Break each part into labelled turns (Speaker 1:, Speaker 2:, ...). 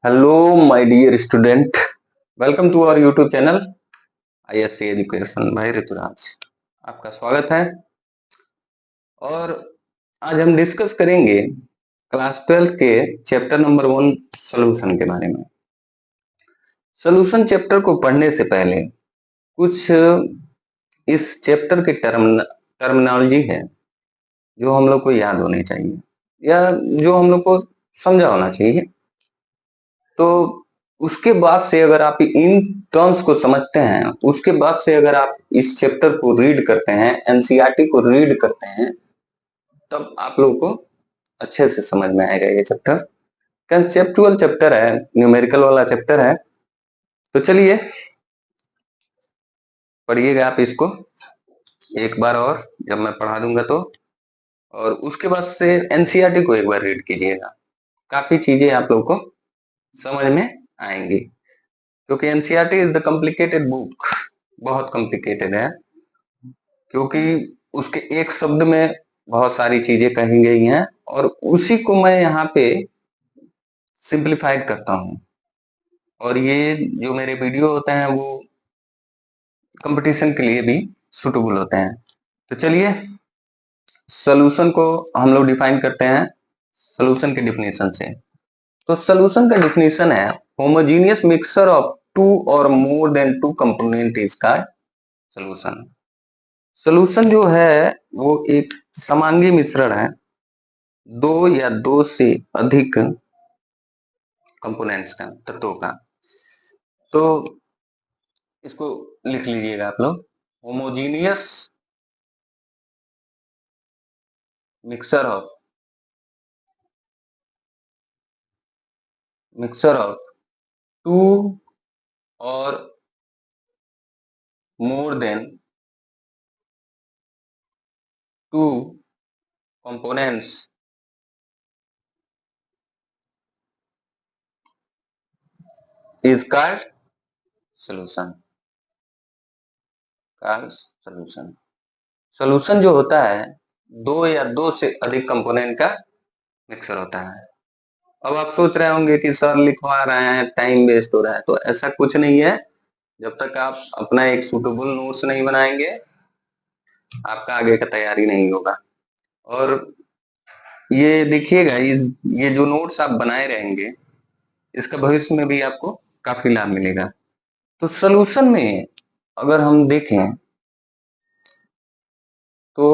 Speaker 1: Hello my dear student, welcome to our YouTube channel ISC education by Rituraj. आपका स्वागत है और आज हम डिस्कस करेंगे क्लास 12 के चैप्टर नंबर 1 सॉल्यूशन के बारे में। सॉल्यूशन चैप्टर को पढ़ने से पहले कुछ इस चैप्टर के टर्मिनोलॉजी है जो हम लोग को याद होने चाहिए या जो हम लोग को समझा होना चाहिए। तो उसके बाद से अगर आप इन टर्म्स को समझते हैं, उसके बाद से अगर आप इस चैप्टर को रीड करते हैं, एनसीईआरटी को रीड करते हैं, तब आप लोगों को अच्छे से समझ में आएगा ये चैप्टर। कंसेप्चुअल चैप्टर है, न्यूमेरिकल वाला चैप्टर है। तो चलिए पढ़िएगा आप इसको एक बार और, जब मैं पढ़ा दूंगा तो। और उसके बाद से एनसीईआरटी को एक बार रीड कीजिएगा, काफी चीजें आप लोगों को समझ में आएंगी, क्योंकि NCERT is the complicated book, बहुत कॉम्प्लिकेटेड है, क्योंकि उसके एक शब्द में बहुत सारी चीजें कही गई हैं और उसी को मैं यहाँ पे सिंप्लीफाइड करता हूँ। और ये जो मेरे वीडियो होते हैं वो कंपटीशन के लिए भी सुटेबल होते हैं। तो चलिए सॉल्यूशन को हम लोग डिफाइन करते हैं सॉल्यूशन के डिफिनेशन से। तो सॉल्यूशन का डिफिनेशन है homogeneous mixture of two or more than two component is called solution. Solution जो है वो एक समांगी मिश्रण है दो या दो से अधिक कंपोनेंट्स का, तत्वों का। तो इसको लिख लीजिएगा आप लोग, homogeneous mixture of two or more than two components is called solution. Solution solution जो होता है दो या दो से अधिक कंपोनेंट का मिक्सचर होता है। अब आप सोच रहे होंगे कि सर लिखवा रहे हैं, टाइम वेस्ट हो रहा है, तो ऐसा कुछ नहीं है। जब तक आप अपना एक सूटेबल नोट्स नहीं बनाएंगे, आपका आगे का तैयारी नहीं होगा। और ये देखिएगा, ये जो नोट्स आप बनाए रहेंगे, इसका भविष्य में भी आपको काफी लाभ मिलेगा। तो सॉल्यूशन में अगर हम देखें तो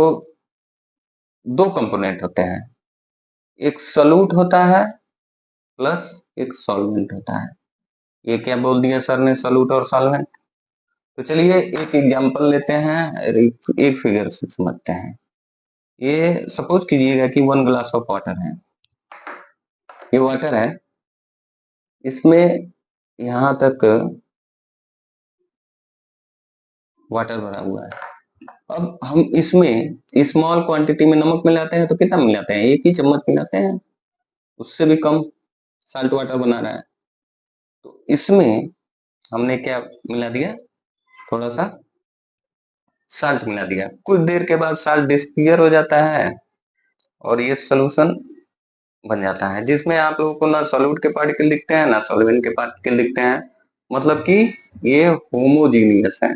Speaker 1: दो कंपोनेंट होते हैं, एक सॉल्यूट होता है प्लस एक सॉल्वेंट होता है। ये क्या बोल दिया सर ने, सॉल्यूट और सॉल्वेंट। तो चलिए एक एग्जांपल लेते हैं, एक फिगर से समझते हैं। ये सपोज कीजिएगा कि 1 ग्लास ऑफ वाटर है, ये वाटर है, इसमें यहां तक वाटर भरा हुआ है। अब हम इसमें स्मॉल क्वांटिटी में नमक मिलाते हैं तो कितना मिलाते हैं, एक ही चम्मच मिलाते हैं, उससे भी कम साल्ट वाटर बना रहा है। तो इसमें हमने क्या मिला दिया, थोड़ा सा साल्ट मिला दिया। कुछ देर के बाद साल्ट डिस्पियर हो जाता है और ये सोल्यूशन बन जाता है, जिसमें आप लोगों को ना सॉल्यूट के पार्टिकल दिखते हैं ना सॉल्वेंट के पार्टिकल दिखते हैं। मतलब कि ये होमोजीनियस है,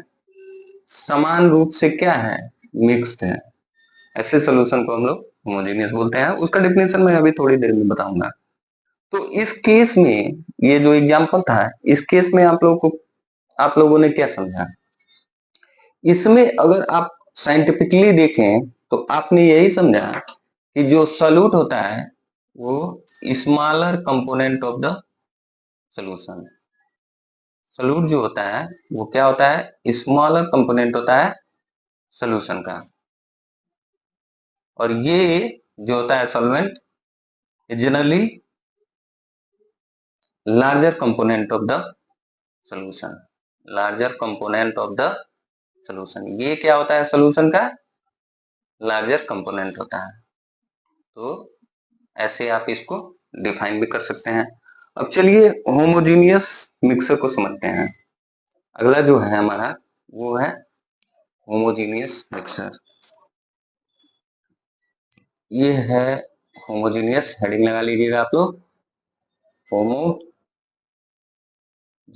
Speaker 1: समान रूप से क्या है, मिक्स्ड है। ऐसे सॉल्यूशन को हम लोग होमोजेनियस बोलते हैं। उसका डिफिनेशन मैं अभी थोड़ी देर में बताऊंगा। तो इस केस में ये जो एग्जांपल था, इस केस में आप लोगों ने क्या समझा, इसमें अगर आप साइंटिफिकली देखें तो आपने यही समझा कि जो सॉल्यूट होता है वो smaller component of the solution. Solute जो होता है वो क्या होता है, स्मॉलर कंपोनेंट होता है सॉल्यूशन का। और ये जो होता है solvent, generally larger component of the solution. Larger component of the solution, ये क्या होता है सॉल्यूशन का, लार्जर कंपोनेंट होता है। तो ऐसे आप इसको डिफाइन भी कर सकते हैं। अब चलिए होमोजेनियस मिक्सर को समझते हैं। अगला जो है हमारा वो है होमोजेनियस मिक्सर। ये है होमोजेनियस, हेडिंग लगा लीजिएगा आप लोग, होमो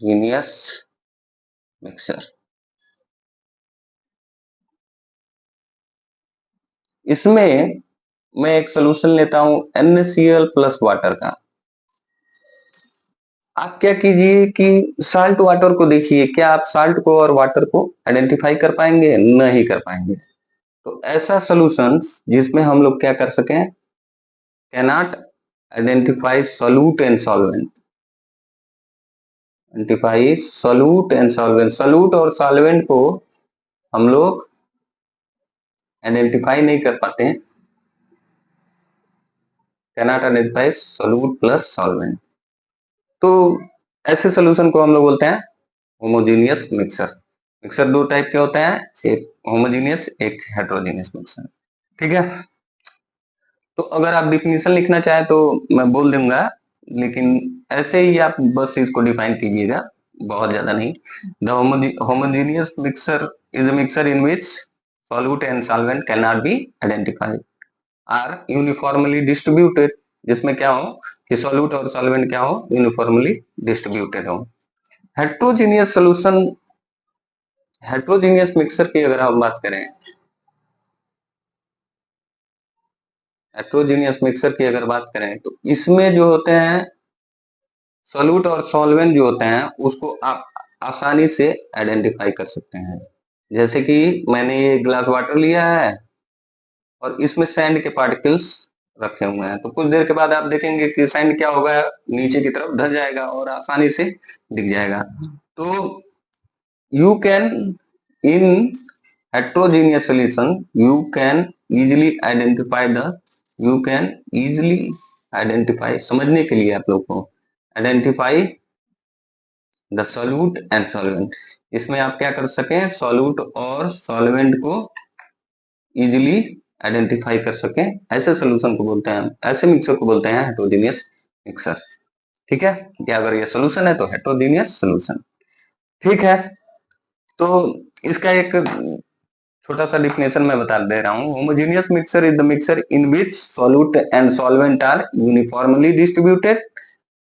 Speaker 1: होमोजीनियस मिक्सर। इसमें मैं एक सोल्यूशन लेता हूं NaCl प्लस वाटर का। आप क्या कीजिए कि साल्ट वाटर को देखिए, क्या आप साल्ट को और वाटर को आइडेंटिफाई कर पाएंगे? नहीं कर पाएंगे। तो ऐसा सॉल्यूशन जिसमें हम लोग क्या कर सकें, cannot identify solute and solvent, identify solute and solvent. Solute और सॉल्वेंट को हम लोग आइडेंटिफाई नहीं कर पाते हैं, cannot identify solute plus solvent. तो ऐसे सॉल्यूशन को हम लोग बोलते हैं होमोजीनियस मिक्सर। मिक्सर दो टाइप के होते हैं, एक होमोजीनियस, एक हेटेरोजीनियस मिक्सर। ठीक है। तो अगर आप डिफिनेशन लिखना चाहें तो मैं बोल दूंगा, लेकिन ऐसे ही आप बस इसको डिफाइन कीजिएगा, बहुत ज्यादा नहीं। The homogeneous mixture is a mixture in which solute and solvent can not be identified are uniformly distributed, जिसमें क्या हो कि सॉल्यूट और सॉल्वेंट क्या हो, यूनिफॉर्मली डिस्ट्रीब्यूटेड हो। हेट्रोजीनियस सॉल्यूशन, हेट्रोजीनियस मिक्सर की अगर हम बात करें, हेट्रोजीनियस मिक्सर की अगर बात करें तो इसमें जो होते हैं सॉल्यूट और सॉल्वेंट जो होते हैं उसको आप आसानी से आइडेंटिफाई कर सकते हैं। जैसे कि मैंने ये ग्लास वाटर लिया है और इसमें सैंड के पार्टिकल्स रखे हुए हैं, तो कुछ देर के बाद आप देखेंगे कि सैंड क्या होगा, नीचे की तरफ ढल जाएगा और आसानी से दिख जाएगा। तो you can in heterogeneous solution you can easily identify the you can easily identify, समझने के लिए आप लोग को identify the solute and solvent, इसमें आप क्या कर सकें, सॉल्यूट और सॉल्वेंट को इजीली आइडेंटिफाई कर सकें, ऐसे सोल्यूशन को बोलते हैं, ऐसे मिक्सर को बोलते हैं हेटेरोजेनियस मिक्सर। ठीक है, कि अगर ये सोल्यूशन है तो हेटेरोजेनियस सोल्यूशन। ठीक है, तो इसका एक छोटा सा डिफिनेशन मैं बता दे रहा हूँ। Homogeneous mixture is the mixture in which solute and solvent are uniformly distributed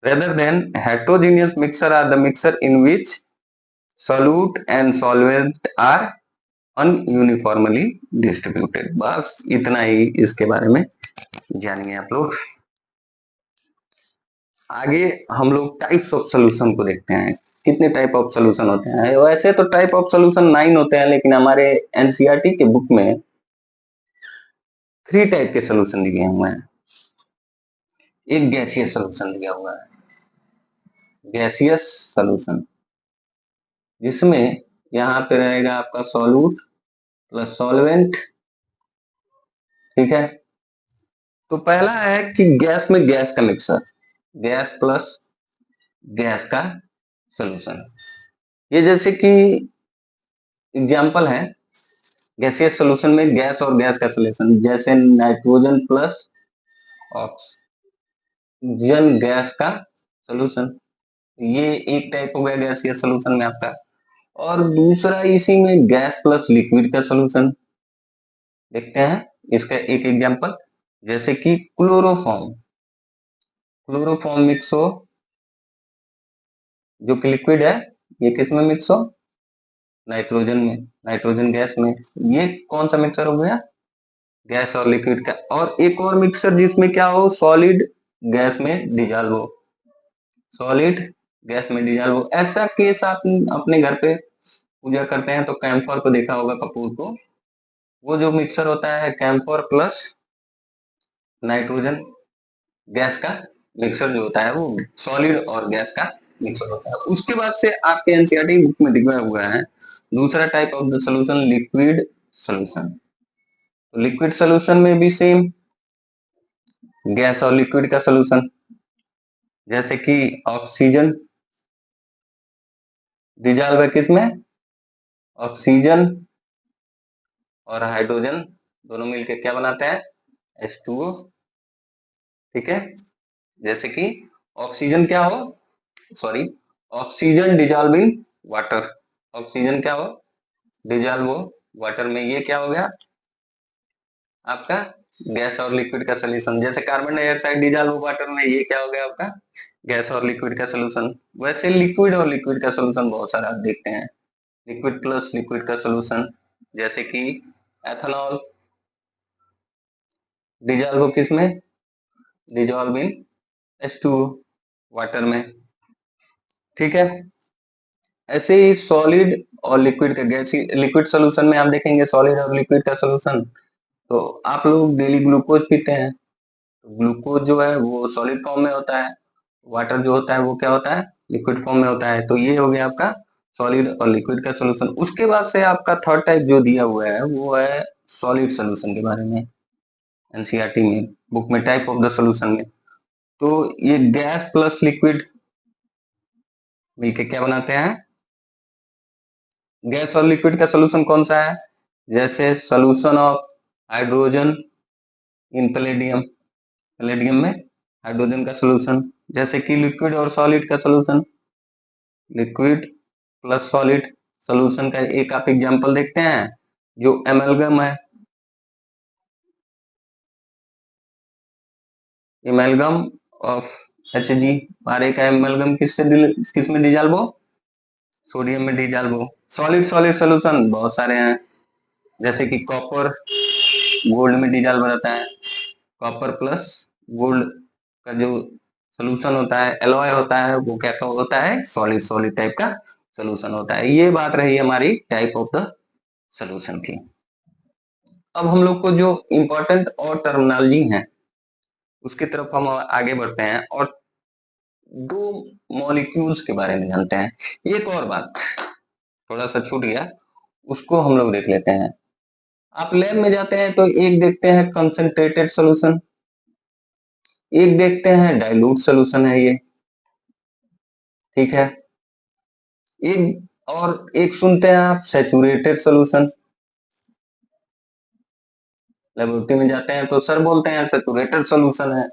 Speaker 1: rather than heterogeneous mixer are the mixer in which solute and solvent are ununiformly distributed। बस इतना ही इसके बारे में जानिए आप लोग। आगे हम लोग टाइप्स ऑफ सोल्यूशन को देखते हैं, कितने टाइप ऑफ सोल्यूशन होते हैं। वैसे तो टाइप ऑफ सोल्यूशन 9 होते हैं, लेकिन हमारे एनसीईआरटी के बुक में 3 टाइप के सोल्यूशन दिए हुए हैं। एक गैसियस सोल्यूशन दिया हुआ है, गैसियस सोल्यूशन, जिसमें यहाँ पे रहेगा आपका सॉल्यूट प्लस सॉल्वेंट। ठीक है, तो पहला है कि गैस में गैस का मिक्सर, गैस प्लस गैस का सोल्यूशन। ये जैसे कि एग्जांपल है गैसियस सोल्यूशन में गैस और गैस का सोल्यूशन, जैसे नाइट्रोजन प्लस ऑक्सीजन गैस का सोल्यूशन, ये एक टाइप हो गया गैसियस सोल्यूशन में आपका। और दूसरा इसी में गैस प्लस लिक्विड का सोल्यूशन देखते हैं, इसका एक एग्जांपल जैसे कि क्लोरोफॉर्म, क्लोरोफॉर्म मिक्स हो, जो कि लिक्विड है, ये किस में मिक्स हो, नाइट्रोजन में, नाइट्रोजन गैस में। ये कौन सा मिक्सर हो गया, गैस और लिक्विड का। और एक और मिक्सर जिसमें क्या हो, सॉलिड गैस में डिजॉल्व हो, सॉलिड गैस में डिजॉल्व हो। ऐसा केस आप अपने घर पे पूजा करते हैं तो कैम्फर को देखा होगा, कपूर को, वो जो मिक्सर होता है कैम्फर प्लस नाइट्रोजन गैस का मिक्सर जो होता है वो सॉलिड और गैस का मिक्सर होता है। उसके बाद से आपके एनसीईआरटी बुक में दिखाया हुआ है दूसरा type of the solution, liquid solution. तो लिक्विड सॉल्यूशन में भी सेम गैस और लिक्विड का सॉल्यूशन, जैसे कि ऑक्सीजन डिजॉल्व है किसमें, ऑक्सीजन और हाइड्रोजन दोनों मिलकर क्या बनाते हैं, H2O। ठीक है, जैसे कि ऑक्सीजन क्या हो, sorry, oxygen dissolve in water, oxygen क्या हो, डिजॉल्व हो वाटर में, ये क्या हो गया आपका गैस और लिक्विड का सोल्यूशन, जैसे कार्बन डाइऑक्साइड डिजॉल्व वाटर में, ये क्या हो गया आपका गैस और लिक्विड का सोल्यूशन। वैसे लिक्विड और लिक्विड का सोल्यूशन बहुत सारा आप देखते हैं, लिक्विड प्लस लिक्विड का सोल्यूशन, जैसे कि एथेनॉल डिजॉल्व किस में, डिजॉल्व इन H2O वाटर में। ठीक है, ऐसे ही सॉलिड और लिक्विड का गैस, लिक्विड सोल्यूशन में आप देखेंगे सॉलिड और लिक्विड का सोल्यूशन। तो आप लोग डेली ग्लूकोज पीते हैं, तो ग्लूकोज जो है वो सॉलिड फॉर्म में होता है, वाटर जो होता है वो क्या होता है, लिक्विड फॉर्म में होता है। तो ये हो गया आपका सॉलिड और लिक्विड का सोल्यूशन। उसके बाद से आपका थर्ड टाइप जो दिया हुआ है वो है सॉलिड सोल्यूशन के बारे में, एनसीईआरटी में बुक में टाइप ऑफ द सोल्यूशन में। तो ये गैस प्लस लिक्विड मिलके क्या बनाते हैं, गैस और लिक्विड का सोल्यूशन कौन सा है, जैसे solution of hydrogen in palladium, palladium में हाइड्रोजन का सोल्यूशन। जैसे कि लिक्विड और सॉलिड का solution, liquid plus solid solution का एक आप एग्जांपल देखते हैं जो एमलगम है, एमलगम ऑफ Hg, पारे का एमलगम किस में डिजॉल्व हो, सोडियम में डिजॉल्व हो। सॉलिड सॉलिड सोल्यूशन बहुत सारे हैं, जैसे कि कॉपर गोल्ड में डिजॉल्व रहता है, कॉपर प्लस गोल्ड का जो सोल्यूशन होता है, एलॉय होता है, वो क्या होता है, सॉलिड सॉलिड टाइप का सोल्यूशन होता है। ये बात रही हमारी टाइप ऑफ द सोल्यूशन की। अब हम लोग को जो इंपॉर्टेंट और टर्मिनोलॉजी है उसकी तरफ हम आगे बढ़ते हैं और दो मॉलिक्यूल्स के बारे में जानते हैं। एक और बात थोड़ा सा छूट गया, उसको हम लोग देख लेते हैं। आप लैब में जाते हैं तो एक देखते हैं कंसंट्रेटेड सोल्यूशन, एक देखते हैं डाइल्यूट सोल्यूशन है ये, ठीक है। एक और एक सुनते हैं आप सैचुरेटेड सोल्यूशन, लेबोरेटरी में जाते हैं तो सर बोलते हैं सैचुरेटेड सोल्यूशन है।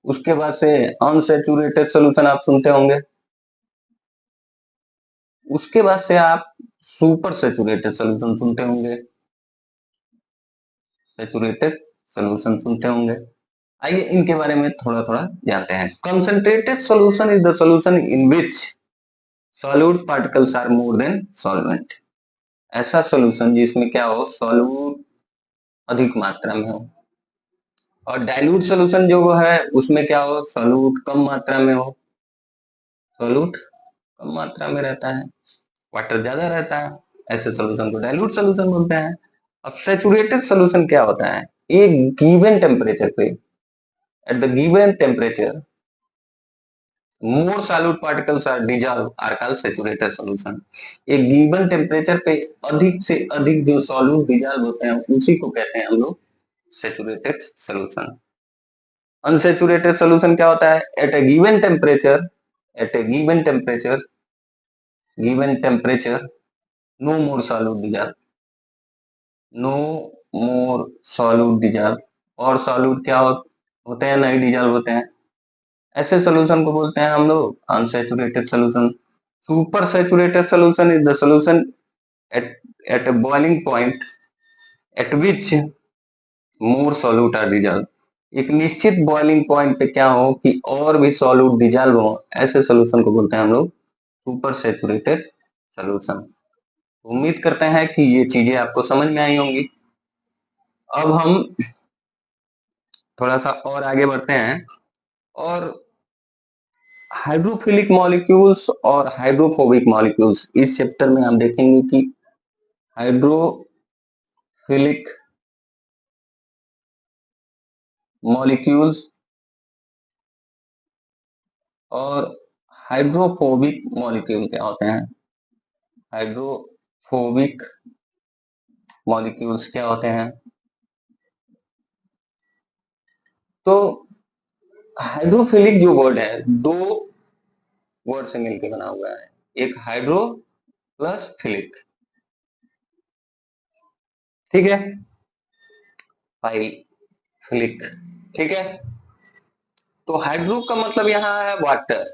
Speaker 1: उसके बाद से अनसैचुरेटेड सोल्यूशन आप सुनते होंगे, उसके बाद से आप सुपर सैचुरेटेड सोल्यूशन सुनते होंगे, सैचुरेटेड सोल्यूशन सुनते होंगे। आइए इनके बारे में थोड़ा थोड़ा जानते हैं। Concentrated solution is the solution in which solute particles are more than solvent, ऐसा सोल्यूशन जिसमें क्या हो, सॉल्यूट अधिक मात्रा में हो। और डाइल्यूट सोल्यूशन जो है उसमें क्या हो, सॉल्यूट कम मात्रा में हो, सॉल्यूट कम मात्रा में रहता है, वाटर ज्यादा रहता है, ऐसे सोल्यूशन को डाइल्यूट सोल्यूशन बोलते हैं। अब सैचुरेटेड सोल्यूशन क्या होता है, एक गिवन टेम्परेचर पे, at the given temperature more solute particles are dissolved are called saturated solution। एक गिवन टेम्परेचर पे अधिक से अधिक जो सॉल्यूट डिजॉल्व होते हैं उसी को कहते हैं हम लोग सैचुरेटेड सोल्यूशन। अनसैचुरेटेड सोल्यूशन क्या होता है, at a given temperature, at a given temperature no more solute dissolve, no more solute dissolve, और सॉल्यूट क्या होते हैं, नहीं डिजॉल्व होते हैं, ऐसे सोल्यूशन को बोलते हैं हम लोग unsaturated solution. Super saturated solution is the solution at a boiling point at which more solute are dissolved। एक निश्चित बॉइलिंग पॉइंट पे क्या हो कि और भी सॉल्यूट डिजॉल्व हो, ऐसे सोल्यूशन को बोलते हैं हम लोग सुपर सैचुरेटेड सोल्यूशन। उम्मीद करते हैं कि ये चीजें आपको समझ में आई होंगी। अब हम थोड़ा सा और आगे बढ़ते हैं और हाइड्रोफिलिक मॉलिक्यूल्स और हाइड्रोफोबिक मॉलिक्यूल्स, इस चैप्टर में हम देखेंगे कि हाइड्रोफिलिक मॉलिक्यूल्स और हाइड्रोफोबिक मॉलिक्यूल क्या होते हैं, हाइड्रोफोबिक मॉलिक्यूल्स क्या होते हैं। तो हाइड्रोफिलिक जो वर्ड है दो वर्ड से मिलकर बना हुआ है, एक हाइड्रो प्लस फिलिक, ठीक है, हाई फिलिक, ठीक है। तो हाइड्रो का मतलब यहाँ है वाटर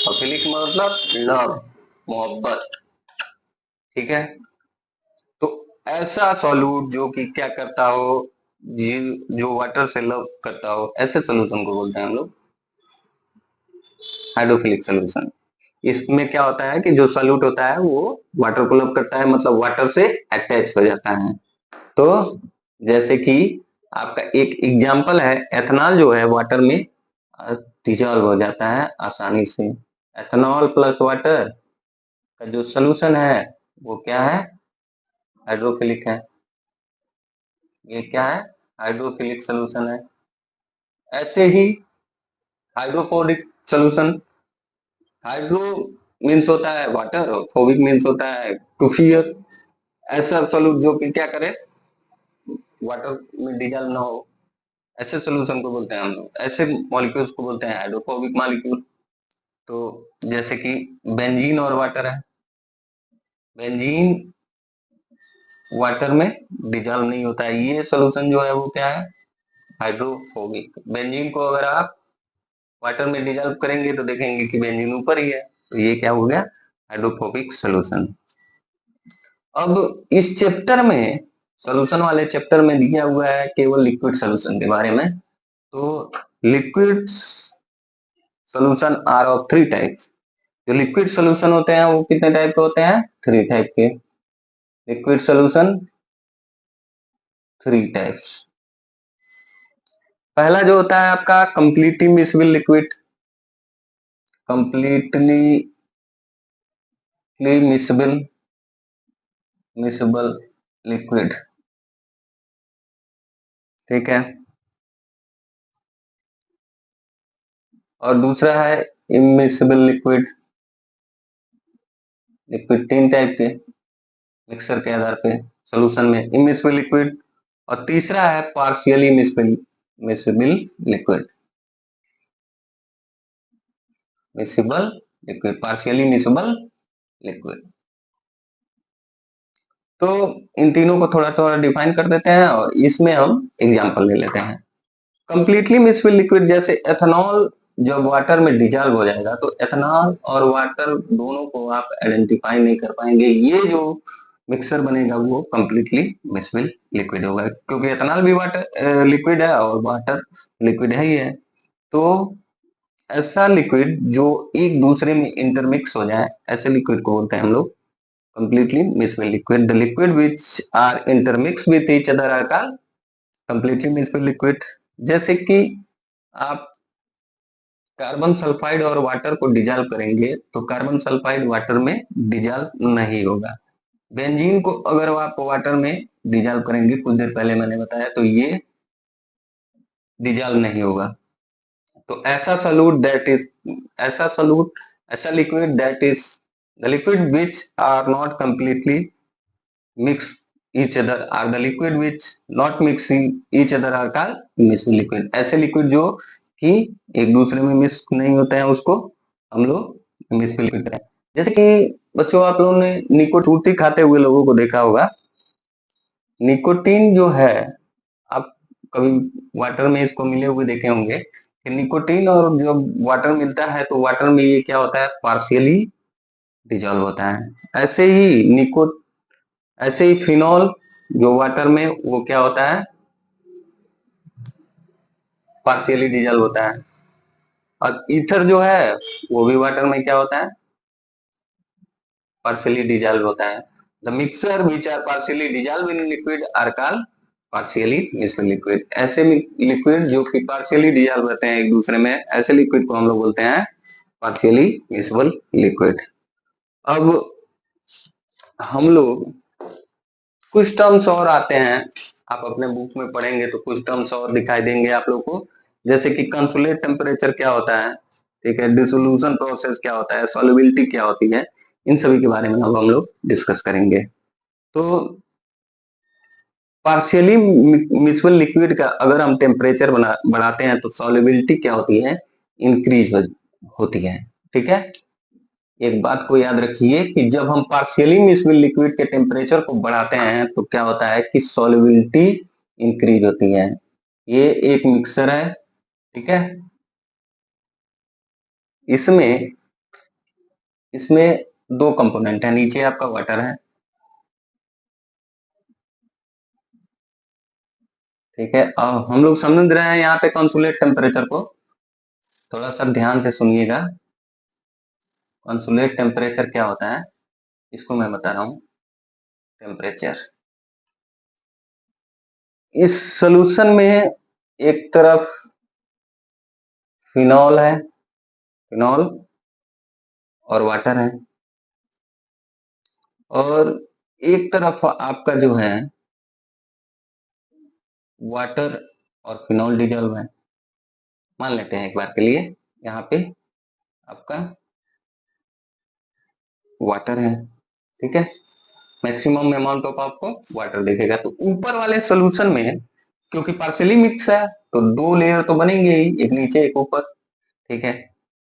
Speaker 1: और फिलिक मतलब लव, मोहब्बत, ठीक है। तो ऐसा सॉल्यूट जो कि क्या करता हो, जो वाटर से लव करता हो, ऐसे सोल्यूशन को बोलते हैं हम लोग हाइड्रोफिलिक सोल्यूशन। इसमें क्या होता है कि जो सॉल्यूट होता है वो वाटर को लव करता है, मतलब वाटर से अटैच हो जाता है। तो जैसे कि आपका एक एग्जांपल है, एथेनॉल जो है वाटर में डिजॉल्व हो जाता है आसानी से। एथेनॉल प्लस वाटर का जो सोल्यूशन है वो क्या है, हाइड्रोफिलिक है। ये क्या है, हाइड्रोफिलिक सोल्यूशन है। ऐसे ही हाइड्रोफोबिक सोल्यूशन, हाइड्रो मीन्स होता है वाटर और फोबिक मीन्स होता है टू फियर। ऐसा सोल्यूट जो कि क्या करे, वाटर में डिजॉल्व ना हो, ऐसे सोल्यूशन को बोलते हैं हम लोग, ऐसे मॉलिक्यूल्स को बोलते हैं हाइड्रोफोबिक मॉलिक्यूल। तो जैसे कि बेंजीन और वाटर है, बेंजीन वाटर में डिजॉल्व नहीं होता है, ये सोल्यूशन जो है वो क्या है, हाइड्रोफोबिक। बेंजीन को अगर आप वाटर में डिजॉल्व करेंगे तो देखेंगे कि बेंजीन ऊपर ही है, तो ये क्या हो गया, हाइड्रोफोबिक सोल्यूशन। अब इस चैप्टर में, सोल्यूशन वाले चैप्टर में दिया हुआ है केवल लिक्विड सोल्यूशन के बारे में। तो liquid solution are of three types. जो लिक्विड सोल्यूशन होते हैं वो कितने टाइप के होते हैं, थ्री टाइप के। Liquid solution three types. पहला जो होता है आपका completely miscible liquid, completely miscible miscible liquid, ठीक है। और दूसरा है इमिसिबल लिक्विड, लिक्विड तीन टाइप के मिक्सर के आधार पे सोल्यूशन में इमिसिबल लिक्विड। और तीसरा है partially miscible miscible liquid, miscible liquid, partially miscible liquid. तो इन तीनों को थोड़ा थोड़ा डिफाइन कर देते हैं और इसमें हम एग्जांपल ले लेते हैं। कंप्लीटली मिक्सड लिक्विड, जैसे एथेनॉल जब वाटर में डिजॉल्व हो जाएगा तो एथेनॉल और वाटर दोनों को आप आइडेंटिफाई नहीं कर पाएंगे, ये जो मिक्सर बनेगा वो कंप्लीटली मिक्सड लिक्विड होगा, क्योंकि एथेनॉल भी वाटर लिक्विड है और वाटर लिक्विड है ही है। तो ऐसा लिक्विड जो एक दूसरे में इंटरमिक्स हो जाए, ऐसे लिक्विड को बोलते हैं हम लोग completely mixed liquid. The liquid which are intermixed with each other are called completely mixed liquid. जैसे कि आप कार्बन सल्फाइड और वाटर को डिजॉल्व करेंगे तो कार्बन सल्फाइड वाटर में डिजॉल्व नहीं होगा। बेंजीन को अगर आप वाटर में डिजॉल्व करेंगे, कुछ देर पहले मैंने बताया, तो ये डिजॉल्व नहीं होगा। तो ऐसा सॉल्यूट दैट इज, ऐसा सॉल्यूट, ऐसा liquid that is the liquid which are not completely mix each other are the liquid which not mixing each other are called mixed liquid। ऐसे लिक्विड जो कि एक दूसरे में मिक्स नहीं होते हैं उसको हम लोग मिक्स लिक्विड कहते हैं। जैसे कि बच्चों आप लोगों ने निकोटीन खाते हुए लोगों को देखा होगा, निकोटीन जो है, आप कभी वाटर में इसको मिले हुए देखे होंगे कि निकोटीन और जब वाटर मिलता है तो वाटर में ये क्या होता है, पार्शियली डिजॉल्व होता है। ऐसे ही ऐसे ही फिनॉल जो वाटर में वो क्या होता है, पार्शियली डिजॉल्व होता है। और ईथर जो है वो भी वाटर में क्या होता है, पार्शियली डिजॉल्व होता है। The mixture which are partially dissolve in liquid are called partially mixed liquid. ऐसे लिक्विड जो कि पार्शियली डिजॉल्व रहते हैं एक दूसरे में, ऐसे लिक्विड को हम लोग बोलते हैं पार्शियली मिक्सबल लिक्विड। अब हम लोग कुछ टर्म्स और आते हैं, आप अपने बुक में पढ़ेंगे तो कुछ टर्म्स और दिखाई देंगे आप लोग को, जैसे कि कंसोलेट टेम्परेचर क्या होता है, ठीक है, डिसोल्यूशन प्रोसेस क्या होता है, सॉल्युबिलिटी क्या होती है, इन सभी के बारे में अब हम लोग डिस्कस करेंगे। तो पार्शियली मिक्सबल लिक्विड का अगर हम टेम्परेचर बढ़ाते हैं तो सॉल्युबिलिटी क्या होती है, इंक्रीज होती है, ठीक है। एक बात को याद रखिए कि जब हम पार्शियली मिक्सबल लिक्विड के टेम्परेचर को बढ़ाते हैं तो क्या होता है कि सॉल्युबिलिटी इंक्रीज होती है। ये एक मिक्सर है, ठीक है, इसमें इसमें दो कंपोनेंट है, नीचे आपका वाटर है, ठीक है, अब हम लोग समझ रहे हैं यहाँ पे कॉन्सुलेट टेम्परेचर को, थोड़ा सा ध्यान से सुनिएगा। कॉन्सुलेट टेम्परेचर क्या होता है इसको मैं बता रहा हूँ। टेम्परेचर, इस सोल्यूशन में एक तरफ फिनॉल है, फिनॉल और वाटर है, और एक तरफ आपका जो है वाटर और फिनॉल डिजॉल्व है। मान लेते हैं एक बार के लिए यहाँ पे आपका वाटर है, ठीक है, मैक्सिमम अमाउंट ऑफ आपको वाटर दिखेगा। तो ऊपर वाले सोल्यूशन में क्योंकि पार्शियली मिक्स है तो दो लेयर तो बनेंगे ही, एक नीचे एक ऊपर, ठीक है।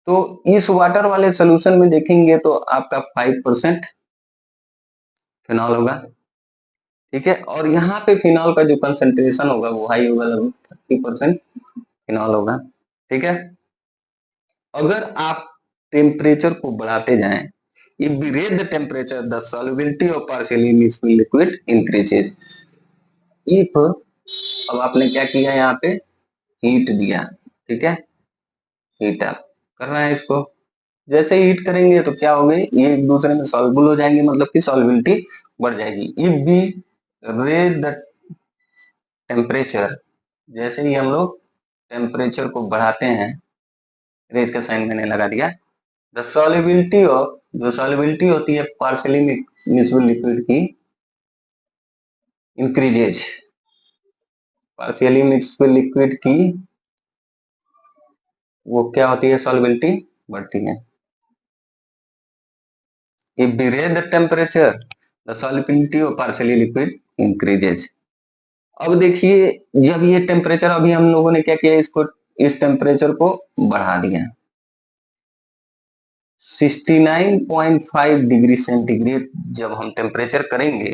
Speaker 1: तो इस वाटर वाले सोल्यूशन में देखेंगे तो आपका 5% फिनॉल होगा, ठीक है, और यहाँ पे फिनॉल का जो कंसेंट्रेशन होगा वो हाई होगा, लगभग 30% फिनॉल होगा, ठीक है। अगर आप टेम्परेचर को बढ़ाते जाएं, if we raise the temperature the solubility of partially mixed liquid increases। if, अब आपने क्या किया यहाँ पे, हीट दिया, ठीक है, हीट अप करना है इसको। जैसे हीट करेंगे तो क्या होगी, ये एक दूसरे में सॉल्युबल हो जाएंगे, मतलब कि सॉल्युबिलिटी बढ़ जाएगी। If we raise the temperature, जैसे ही हम लोग टेम्परेचर को बढ़ाते हैं, रेज का साइन मैंने लगा दिया, द सॉल्युबिलिटी ऑफ, जो सॉल्युबिलिटी होती है पार्शियली मिक्स्ड लिक्विड की, इंक्रीजेज, पार्शियली मिक्स्ड लिक्विड की वो क्या होती है, सॉल्युबिलिटी बढ़ती है। If we raise the temperature the solubility of partially liquid increases. अब देखिए, जब ये टेम्परेचर, अभी हम लोगों ने क्या किया, इसको, इस टेम्परेचर को बढ़ा दिया 69.5 डिग्री सेंटीग्रेड, जब हम टेम्परेचर करेंगे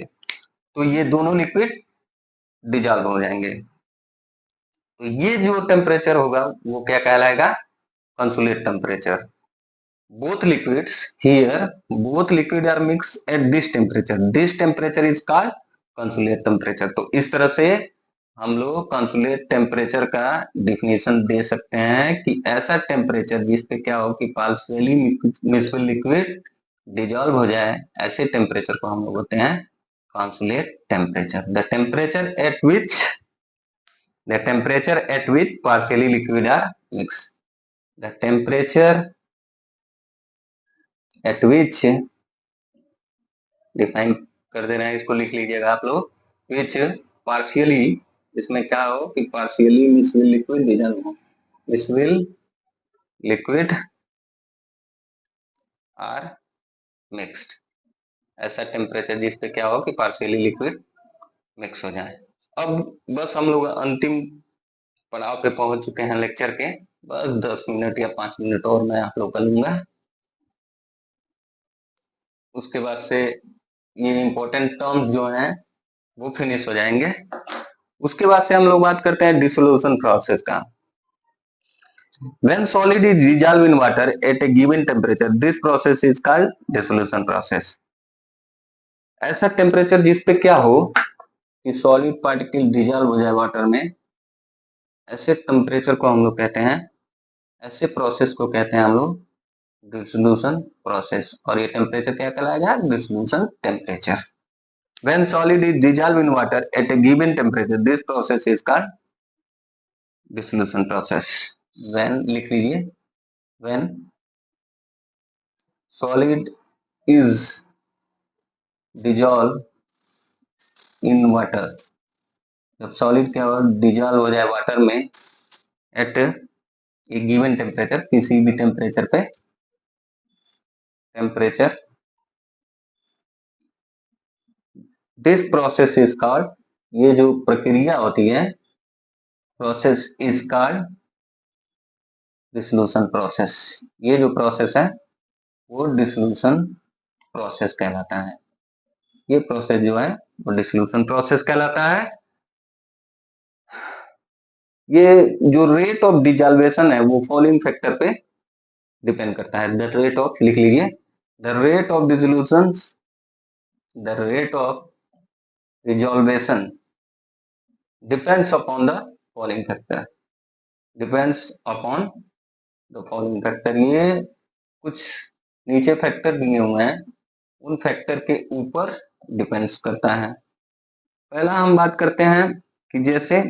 Speaker 1: तो ये दोनों लिक्विड डिजॉल्व हो जाएंगे। तो ये जो टेम्परेचर होगा वो क्या कहलाएगा, कंसोलेट temperature. both liquids here, both liquid are mixed at this temperature, this temperature is called consolate temperature। तो इस तरह से हम लोग कंसोलेट टेम्परेचर का डिफिनेशन दे सकते हैं कि ऐसा टेम्परेचर जिस पे क्या हो कि पार्शियली मिक्स्ड लिक्विड डिजॉल्व हो जाए, ऐसे टेम्परेचर को हम लोग बोलते हैं consolute temperature. The temperature at which partially liquid are mix, the temperature at which, define कर दे रहे हैं, इसको लिख लीजिएगा आप लोग, विच पार्शियली, इसमें क्या हो कि पार्शियली मिक्स्ड लिक्विड डिजॉल्व हो, मिक्स्ड लिक्विड आर मिक्स्ड, ऐसा टेम्परेचर जिस पे क्या हो कि पार्शियली लिक्विड मिक्स हो जाए। अब बस हम लोग अंतिम पड़ाव पे पहुंच चुके हैं लेक्चर के, बस 10 मिनट या 5 मिनट और मैं आप लोग का लूंगा, उसके बाद से ये इंपॉर्टेंट टर्म्स जो हैं वो फिनिश हो जाएंगे। उसके बाद से हम लोग बात करते हैं डिसोल्यूशन प्रोसेस का। When solid is dissolved in water at a given temperature, this process is called dissolution process। ऐसा टेम्परेचर जिस पे क्या हो कि सॉलिड पार्टिकल डिजॉल्व हो जाए वाटर में, ऐसे टेम्परेचर को हम लोग कहते हैं, ऐसे प्रोसेस को कहते हैं हम लोग डिसोल्यूशन प्रोसेस। और ये टेम्परेचर क्या कहलाएगा, dissolution temperature. When solid is dissolved in water at a given temperature, this process is called dissolution process। When लिख लीजिए, when solid is dissolved in water, जब सॉलिड क्या हो, डिजॉल्व हो जाए वाटर में एट ए गिवन टेम्परेचर, किसी भी टेम्परेचर पे, temperature, this process is called, ये जो प्रक्रिया होती है, process is called dissolution process. ये जो प्रोसेस है वो डिसोल्यूशन प्रोसेस कहलाता है। ये प्रोसेस जो है वो डिसोल्यूशन प्रोसेस कहलाता है। ये जो रेट ऑफ डिजॉल्वेशन है वो फॉलोइंग फैक्टर पे डिपेंड करता है। द रेट ऑफ, लिख लीजिए, the rate of dissolution, the rate of dissolvation depends upon the following factor, depends upon the following factor. ये कुछ नीचे फैक्टर दिए हुए हैं, उन फैक्टर के ऊपर डिपेंड्स करता है। पहला हम बात करते हैं कि जैसे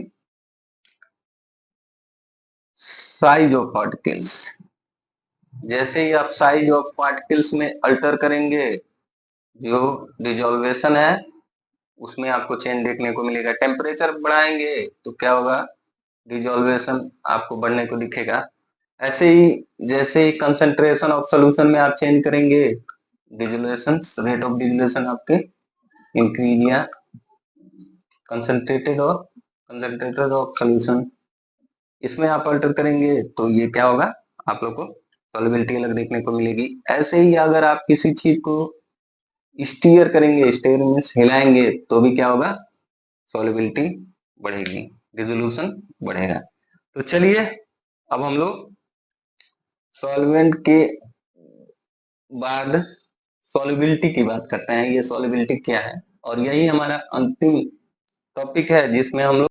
Speaker 1: साइज ऑफ पार्टिकल्स, जैसे ही आप साइज ऑफ पार्टिकल्स में अल्टर करेंगे, जो डिजोल्वेशन है उसमें आपको चेंज देखने को मिलेगा। टेम्परेचर बढ़ाएंगे तो क्या होगा, डिजोल्वेशन आपको बढ़ने को दिखेगा। ऐसे ही जैसे ही कंसंट्रेशन ऑफ सोल्यूशन में आप चेंज करेंगे, डिजोल्वेशन रेट ऑफ डिजोल्वेशन आपके इंक्रीज या कंसंट्रेटेड और कंसंट्रेटेड ऑफ सोल्यूशन, इसमें आप अल्टर करेंगे तो ये क्या होगा, आप लोग को सॉल्युबिलिटी अलग देखने को मिलेगी। ऐसे ही अगर आप किसी चीज को स्टीयर करेंगे, स्टीयर मींस हिलाएंगे, तो भी क्या होगा, सॉल्युबिलिटी बढ़ेगी, रिजोल्यूशन बढ़ेगा। तो चलिए अब हम लोग सॉल्वेंट के बाद सॉल्युबिलिटी की बात करते हैं। ये सॉल्युबिलिटी क्या है, और यही हमारा अंतिम टॉपिक है जिसमें हम लोग